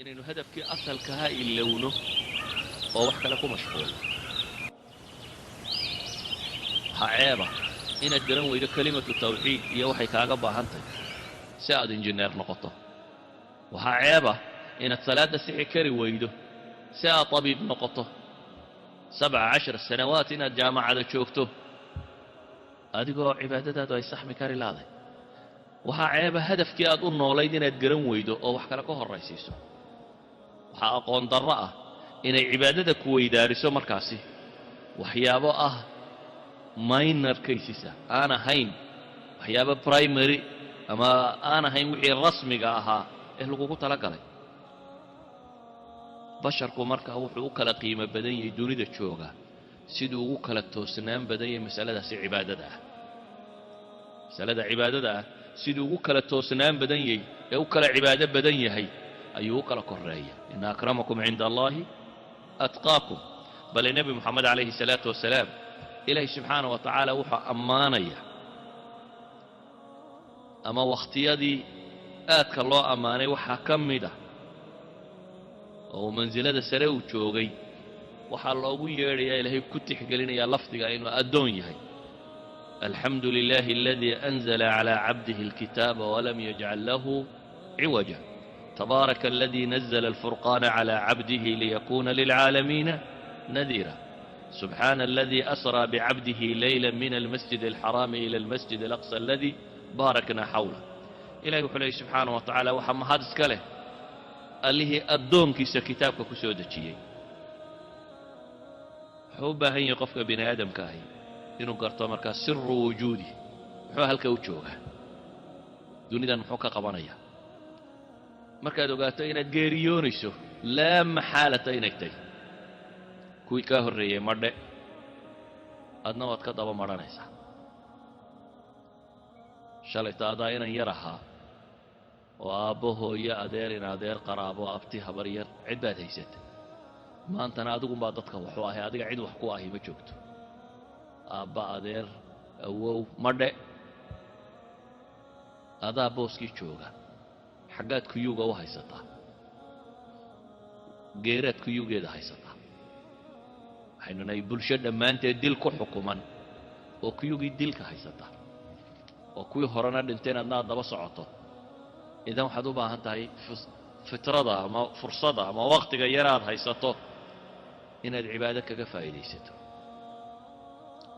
inaynu hadafkii asalkaha ilowno oo wax kale ku mashquulno. waxaa ceeba inaad garan weydo kelimatu tawxiid iyo waxay kaaga baahan tahay si aad injineer noqoto. waxaa ceeba inaad salaadda sixi kari weydo si aad tabiib noqoto. 17 sanawaat inaad jaamacada joogto adigoo cibaadadaadu ay saxmi kari laaday. waxaa ceeba hadafkii aad u noolayd inaad garan weydo oo wax kale ka horraysiiso. waxaa aqoon darro ah inay cibaadada ku weydaariso markaasi waxyaabo ah minor cases aan ahayn waxyaabo primary ama aan ahayn wixii rasmiga ahaa ee lagugu talagalay. basharku marka wuxuu u kala qiimo badan yahay dunida jooga siduu ugu kala toosnaan badan yahay masaladaasi cibaadada ah. masalada cibaadada ah siduu ugu kala toosnaan badan yahay ee u kala cibaado badan yahay ayuu u kala koreeya. ina akramakum cinda allahi atqaakum. bale nebi moxamed calayhi salaatu wasalaam ilaahay subxaana wa tacaala wuxuu ammaanaya ama wakhtiyadii aadka loo ammaanay waxaa ka mid ah oo mansilada sare uu joogay waxaa loogu yeedhayaa ilaahay ku tixgelinayaa lafdiga inuu addoon yahay. alxamdu lilaahi aladii anzala calaa cabdihi alkitaaba walam yajcal lahu ciwaja tabaaraka aladii nazla alfurqaana calaa cabdihi liyakuuna lilcaalamiina nadiira subxaana aladii asraa bicabdihi leyla min almasjid alxaraami ila almasjid alaqsa aladii baarakna xawlah. ilahay wuxuu leeyay subxaana wa tacaala waxaa mahad iska leh allihii addoonkiisa kitaabka ku soo dejiyey. wuxuu u baahan yahay qofka bini aadamka ahi inuu garto markaa siru wujuudi muxuu halka u joogaa, dunidan muxuu ka qabanayaa. markaad ogaato inaad geeriyoonayso laa maxaalata inay tahay kuwii kaa horreeyey madhe adna waad ka daba madhanaysaa. shalayta adaa inan yar ahaa oo aabbo hooyo adeer in adeer qaraabo abti habar yar cid baad haysata. maantana adigunbaa dadka waxu ahay, adiga cid wax ku ahi ma joogto. aabba adeer awow madhe adaa booskii jooga. xaggaad kuyuuga u haysataa, geeraad kuyuugeeda haysataa. waxaynu nahay bulsho dhammaanteed dil ku xukuman oo kuyugii dilka haysata oo kuwii horena dhinteen adna aad daba socoto. idan waxaad u baahan tahay fitrada ama fursada ama waqtiga yaraad haysato inaad cibaado kaga faa'iidaysato.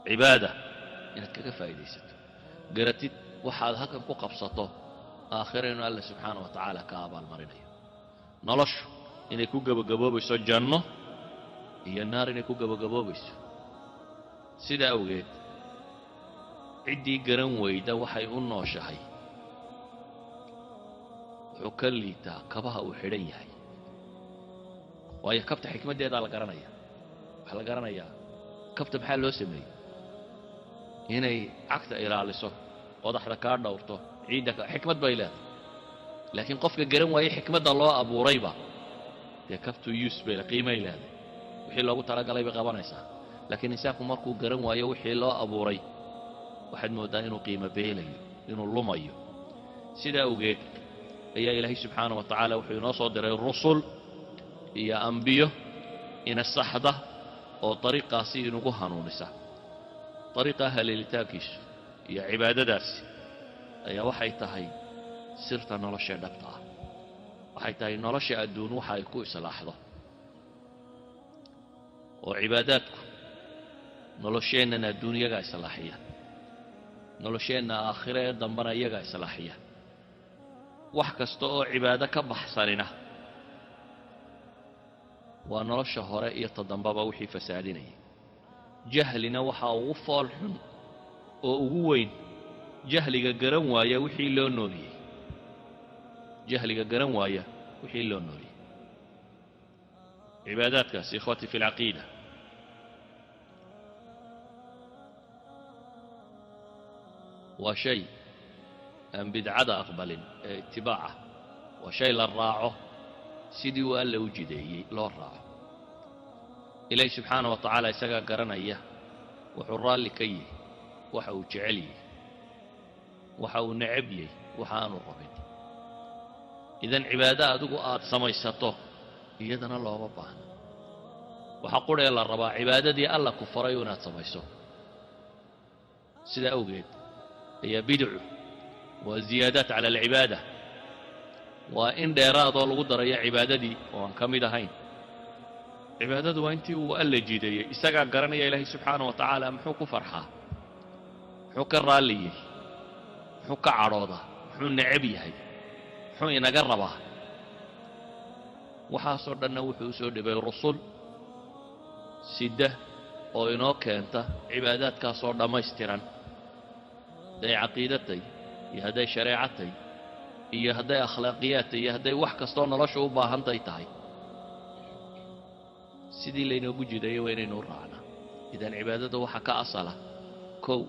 cibaada inaad kaga faa'iidaysato garatid waxaad halkan ku qabsato aakhira inuu alla subxaana wa tacaala ka abaalmarinayo. noloshu inay ku gabagaboobayso janno iyo naar inay ku gabagaboobayso. sidaa awgeed ciddii garan weyda waxay u nooshahay wuxuu ka liitaa kabaha uu xidhan yahay. waayo kabta xikmaddeedaa la garanaya. waxaa la garanayaa kabta maxaa loo sameeyey inay cagta ilaaliso, qodaxda kaa dhowrto, ciidda xikmad bay leedahay. laakiin qofka garan waayey xikmadda loo abuurayba dee kabtu yus bay qiimay leedahay. wixii loogu talagalay bay qabanaysaa. laakiin insaanku markuu garan waayo wixii loo abuuray waxaad mooddaa inuu qiimo beelayo, inuu lumayo. sidaa awgeed ayaa ilaahay subxaana wa tacaala wuxuu inoo soo diray rusul iyo ambiyo ina saxda oo dariiqaasi inugu hanuunisa. dariiqaa haleelitaankiisu iyo cibaadadaasi ayaa waxay tahay sirta noloshee dhabta ah. waxay tahay nolosha adduun waxa ay ku islaaxdo. oo cibaadaadku nolosheennan adduun iyagaa islaaxiya, nolosheenna aakhire ee dambana iyagaa islaaxiya. wax kasta oo cibaado ka baxsanina waa nolosha hore iyo ta dambaba wixii fasaadinayay. jahlina waxaa ugu fool xun oo ugu weyn jahliga garan waaya wixii loo nooliyey. jahliga garan waaya wixii loo nooliyey. cibaadaadkaasi ikhwati fi alcaqiida waa shay aan bidcada aqbalin ee itibaaca. waa shay la raaco sidii uu alla u jideeyey loo raaco. ilaahi subxaana wa tacaala isagaa garanaya wuxuu raalli ka yahay, waxa uu jecel yahay, waxa uu necab yahay, waxa aanu rabin. idan cibaado adigu aad samaysato iyadana looma baahna waxa quree la rabaa cibaadadii alla ku faray inaad samayso sida awgeed ayaa bidcu waa ziyaadaat cala alcibaada waa in dheeraadoo lagu darayo cibaadadii oo aan ka mid ahayn cibaadadu waa intii uu alla jideeyey isagaa garanaya ilaahay subxaanahu wa tacaala muxuu ku farxaa muxuu ka raalliyey muxuu ka cadhoodaa muxuu necab yahay muxuu inaga rabaa waxaasoo dhanna wuxuu usoo dhibay rusul sida oo inoo keenta cibaadaadkaasoo dhammaystiran hadday caqiidatay iyo hadday shareecatay iyo hadday akhlaaqiyaadtay iyo hadday wax kastoo nolosha u baahantay tahay sidii laynoogu jideeyo waa inaynu raacnaa idan cibaadada waxa ka asala kow